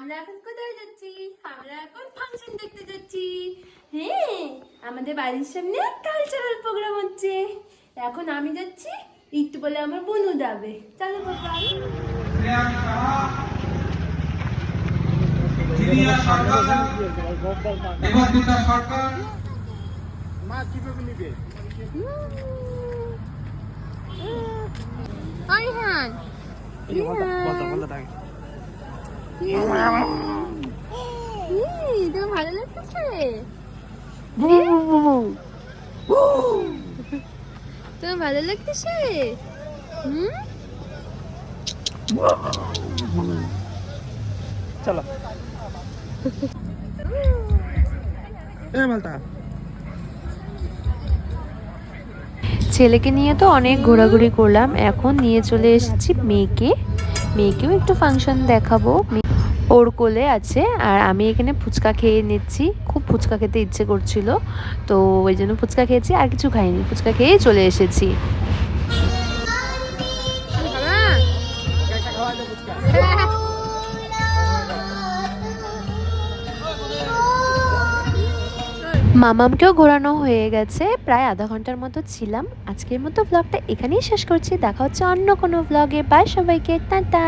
আমরা এখন কোথায় যাচ্ছি? আমরা এখন ফাংশন দেখতে যাচ্ছি। হ্যাঁ, আমাদের বাড়ির সামনে কালচারাল প্রোগ্রাম হচ্ছে। এখন আমি যাচ্ছি, একটু বলে আমার বোনও যাবে। চলো বাবা। আরিহান তোমার ভালো লাগতেছে? তোমার ভালো লাগতেছে? চলো ছেলেকে নিয়ে তো অনেক ঘোরাঘুরি করলাম, এখন নিয়ে চলে এসেছি মেয়েকেও একটু ফাংশন দেখাবো। ওর কোলে আছে আর আমি এখানে ফুচকা খেয়ে নিচ্ছি, খুব ফুচকা খেতে ইচ্ছে করছিল, তো ওই জন্য ফুচকা খেয়েছি, আর কিছু খাইনি, ফুচকা খেয়েই চলে এসেছি। মামামকেও ঘোরানো হয়ে গেছে, প্রায় আধা ঘন্টার মতো ছিলাম। আজকের মতো ব্লগটা এখানেই শেষ করছি, দেখা হচ্ছে অন্য কোনো ব্লগে। বাই সবাইকে, টাটা।